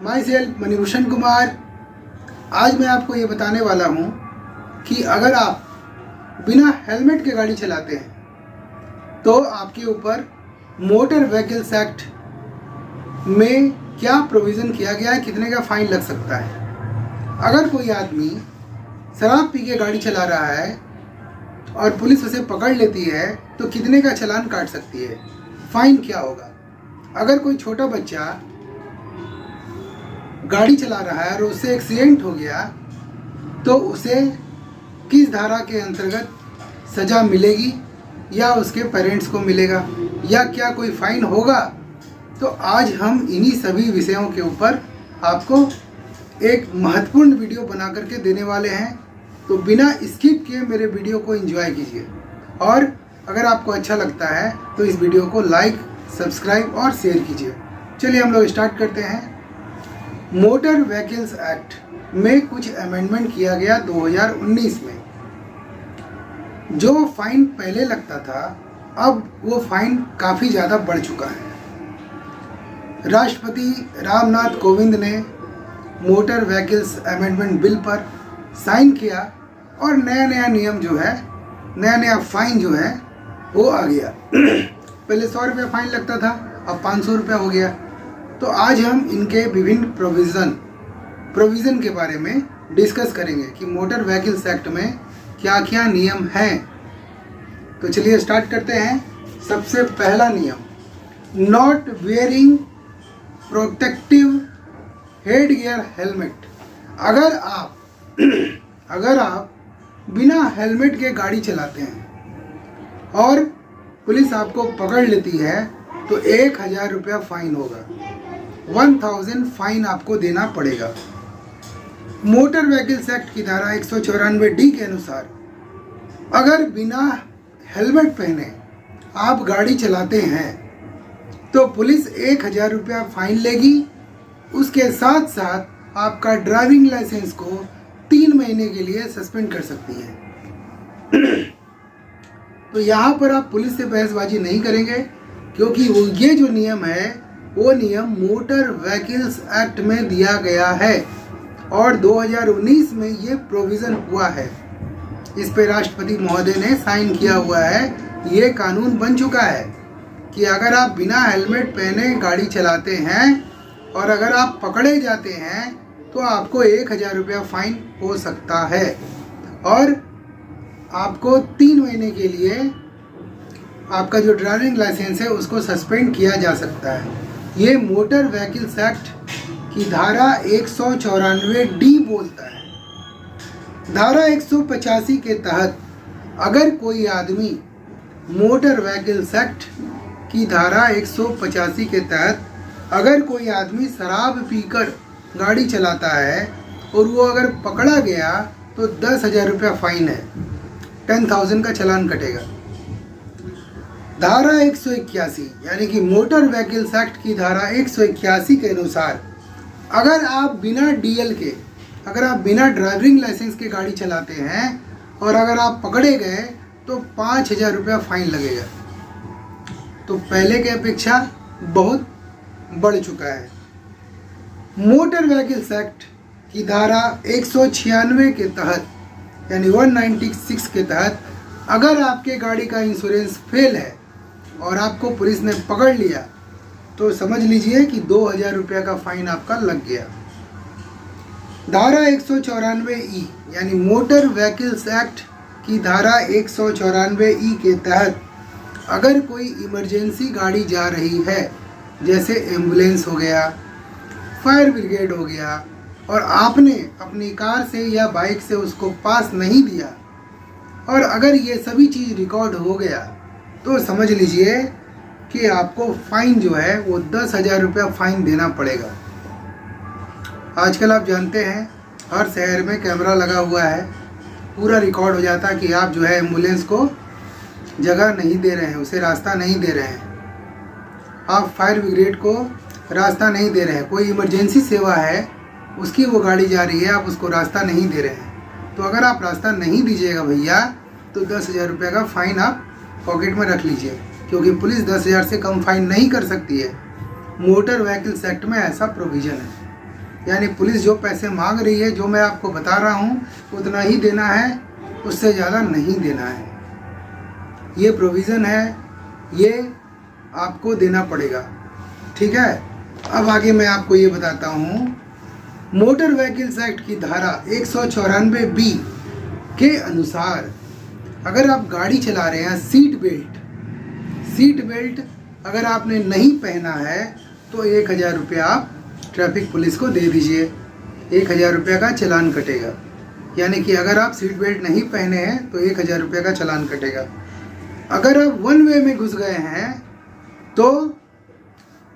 My self Manibhushan Kumar. आज मैं आपको ये बताने वाला हूँ कि अगर आप बिना हेलमेट के गाड़ी चलाते हैं तो आपके ऊपर मोटर व्हीकल्स एक्ट में क्या प्रोविज़न किया गया है, कितने का फाइन लग सकता है। अगर कोई आदमी शराब पी के गाड़ी चला रहा है और पुलिस उसे पकड़ लेती है तो कितने का चालान काट सकती है, फाइन क्या होगा। अगर कोई छोटा बच्चा गाड़ी चला रहा है और उससे एक्सीडेंट हो गया तो उसे किस धारा के अंतर्गत सज़ा मिलेगी या उसके पेरेंट्स को मिलेगा या क्या कोई फ़ाइन होगा। तो आज हम इन्हीं सभी विषयों के ऊपर आपको एक महत्वपूर्ण वीडियो बना करके देने वाले हैं। तो बिना स्किप किए मेरे वीडियो को एंजॉय कीजिए और अगर आपको अच्छा लगता है तो इस वीडियो को लाइक, सब्सक्राइब और शेयर कीजिए। चलिए हम लोग स्टार्ट करते हैं। मोटर व्हीकल्स एक्ट में कुछ अमेंडमेंट किया गया 2019 में। जो फाइन पहले लगता था अब वो फाइन काफ़ी ज़्यादा बढ़ चुका है। राष्ट्रपति रामनाथ कोविंद ने मोटर व्हीकल्स अमेंडमेंट बिल पर साइन किया और नया नया नियम जो है, नया नया फाइन जो है वो आ गया। पहले 100 रुपया फाइन लगता था, अब 500 रुपया हो गया। तो आज हम इनके विभिन्न प्रोविज़न के बारे में डिस्कस करेंगे कि मोटर व्हीकल्स एक्ट में क्या क्या नियम हैं। तो चलिए स्टार्ट करते हैं। सबसे पहला नियम, not wearing protective head gear helmet. अगर आप बिना हेलमेट के गाड़ी चलाते हैं और पुलिस आपको पकड़ लेती है तो 1000 रुपया फाइन होगा, 1000 फाइन आपको देना पड़ेगा। मोटर व्हीकल्स एक्ट की धारा 194D के अनुसार अगर बिना हेलमेट पहने आप गाड़ी चलाते हैं तो पुलिस 1000 रुपया फाइन लेगी। उसके साथ साथ आपका ड्राइविंग लाइसेंस को 3 महीने के लिए सस्पेंड कर सकती है। तो यहाँ पर आप पुलिस से बहसबाजी नहीं करेंगे क्योंकि ये जो नियम है वो नियम मोटर व्हीकल्स एक्ट में दिया गया है और 2019 में ये प्रोविज़न हुआ है। इस पे राष्ट्रपति महोदय ने साइन किया हुआ है। ये कानून बन चुका है कि अगर आप बिना हेलमेट पहने गाड़ी चलाते हैं और अगर आप पकड़े जाते हैं तो आपको 1000 रुपया फाइन हो सकता है और आपको 3 महीने के लिए आपका जो ड्राइविंग लाइसेंस है उसको सस्पेंड किया जा सकता है। ये मोटर व्हीकल्स एक्ट की धारा 194D बोलता है। धारा 185 के तहत अगर कोई आदमी मोटर व्हीकल्स एक्ट की धारा 185 के तहत अगर कोई आदमी शराब पीकर गाड़ी चलाता है और वो अगर पकड़ा गया तो 10,000 रुपया फाइन है, 10,000 का चालान कटेगा। धारा 181 यानी कि मोटर व्हीकल्स एक्ट की धारा 181 के अनुसार अगर आप बिना DL के, अगर आप बिना ड्राइविंग लाइसेंस के गाड़ी चलाते हैं और अगर आप पकड़े गए तो 5,000 रुपया फाइन लगेगा। तो पहले के अपेक्षा बहुत बढ़ चुका है। मोटर व्हीकल्स एक्ट की धारा 196 के तहत यानी 196 के तहत अगर आपके गाड़ी का इंश्योरेंस फेल है और आपको पुलिस ने पकड़ लिया तो समझ लीजिए कि 2000 रुपया का फाइन आपका लग गया। धारा 194E यानी मोटर व्हीकल्स एक्ट की धारा 194E के तहत अगर कोई इमरजेंसी गाड़ी जा रही है, जैसे एम्बुलेंस हो गया, फायर ब्रिगेड हो गया, और आपने अपनी कार से या बाइक से उसको पास नहीं दिया और अगर ये सभी चीज़ रिकॉर्ड हो गया तो समझ लीजिए कि आपको फ़ाइन जो है वो 10,000 रुपया फ़ाइन देना पड़ेगा। आजकल आप जानते हैं हर शहर में कैमरा लगा हुआ है, पूरा रिकॉर्ड हो जाता है कि आप जो है एम्बुलेंस को जगह नहीं दे रहे हैं, उसे रास्ता नहीं दे रहे हैं, आप फायर ब्रिगेड को रास्ता नहीं दे रहे हैं, कोई इमरजेंसी सेवा है उसकी वो गाड़ी जा रही है, आप उसको रास्ता नहीं दे रहे हैं। तो अगर आप रास्ता नहीं दीजिएगा भैया तो 10,000 रुपये का फ़ाइन आप पॉकेट में रख लीजिए, क्योंकि पुलिस 10,000 से कम फाइन नहीं कर सकती है। मोटर व्हीकल्स एक्ट में ऐसा प्रोविज़न है। यानी पुलिस जो पैसे मांग रही है, जो मैं आपको बता रहा हूँ, उतना ही देना है, उससे ज़्यादा नहीं देना है। ये प्रोविज़न है, ये आपको देना पड़ेगा, ठीक है। अब आगे मैं आपको ये बताता हूँ, मोटर व्हीकल्स एक्ट की धारा 194B के अनुसार अगर आप गाड़ी चला रहे हैं, सीट बेल्ट अगर आपने नहीं पहना है तो 1000 रुपया आप ट्रैफिक पुलिस को दे दीजिए। 1000 रुपये का चालान कटेगा। यानी कि अगर आप सीट बेल्ट नहीं पहने हैं तो 1000 रुपये का चालान कटेगा। अगर आप वन वे में घुस गए हैं तो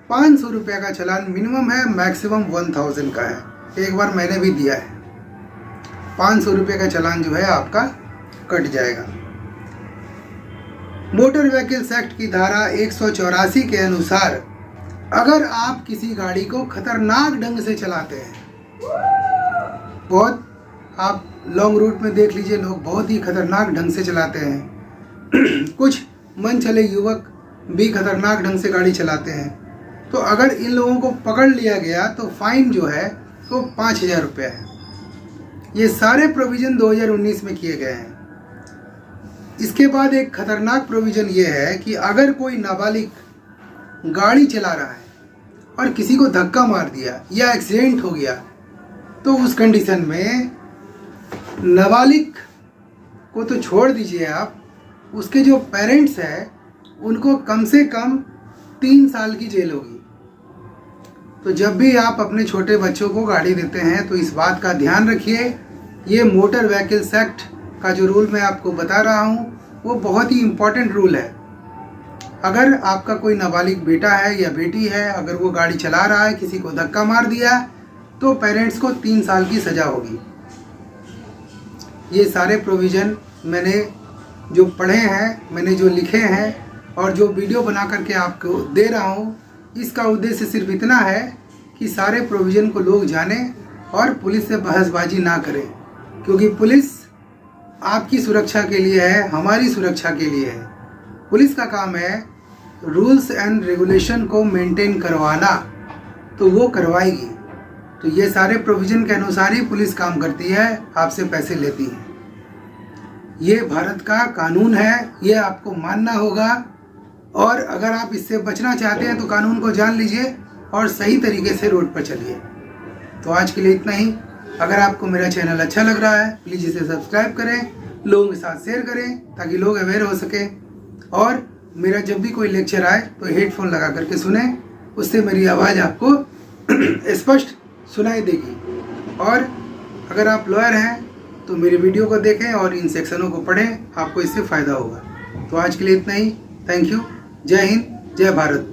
500 रुपये का चालान मिनिमम है, मैक्सिमम 1000 का है। एक बार मैंने भी दिया है। 500 रुपये का चालान जो है आपका कट जाएगा। मोटर व्हीकल्स एक्ट की धारा 184 के अनुसार अगर आप किसी गाड़ी को खतरनाक ढंग से चलाते हैं, बहुत आप लॉन्ग रूट में देख लीजिए, लोग बहुत ही खतरनाक ढंग से चलाते हैं। कुछ मन चले युवक भी खतरनाक ढंग से गाड़ी चलाते हैं। तो अगर इन लोगों को पकड़ लिया गया तो फाइन जो है तो 5000 रुपये है। ये सारे प्रोविज़न 2019 में किए गए हैं। इसके बाद एक खतरनाक प्रोविज़न ये है कि अगर कोई नाबालिग गाड़ी चला रहा है और किसी को धक्का मार दिया या एक्सीडेंट हो गया तो उस कंडीशन में नाबालिग को तो छोड़ दीजिए आप, उसके जो पेरेंट्स हैं उनको कम से कम 3 साल की जेल होगी। तो जब भी आप अपने छोटे बच्चों को गाड़ी देते हैं तो इस बात का ध्यान रखिए। ये मोटर व्हीकल्स एक्ट का जो रूल मैं आपको बता रहा हूँ वो बहुत ही इम्पोर्टेंट रूल है। अगर आपका कोई नाबालिग बेटा है या बेटी है, अगर वो गाड़ी चला रहा है, किसी को धक्का मार दिया तो पेरेंट्स को 3 साल की सज़ा होगी। ये सारे प्रोविज़न मैंने जो पढ़े हैं, मैंने जो लिखे हैं और जो वीडियो बना करके आपको दे रहा हूँ, इसका उद्देश्य सिर्फ इतना है कि सारे प्रोविज़न को लोग जानें और पुलिस से बहसबाजी ना करें, क्योंकि पुलिस आपकी सुरक्षा के लिए है, हमारी सुरक्षा के लिए है। पुलिस का काम है रूल्स एंड रेगुलेशन को मेंटेन करवाना, तो वो करवाएगी। तो ये सारे प्रोविज़न के अनुसार ही पुलिस काम करती है, आपसे पैसे लेती है। ये भारत का कानून है, ये आपको मानना होगा। और अगर आप इससे बचना चाहते हैं तो कानून को जान लीजिए और सही तरीके से रोड पर चलिए। तो आज के लिए इतना ही। अगर आपको मेरा चैनल अच्छा लग रहा है प्लीज़ इसे सब्सक्राइब करें, लोगों के साथ शेयर करें ताकि लोग अवेयर हो सकें। और मेरा जब भी कोई लेक्चर आए तो हेडफोन लगा करके सुने, उससे मेरी आवाज़ आपको स्पष्ट सुनाई देगी। और अगर आप लॉयर हैं तो मेरे वीडियो को देखें और इन सेक्शनों को पढ़ें, आपको इससे फ़ायदा होगा। तो आज के लिए इतना ही। Thank you. जय हिंद, जय भारत।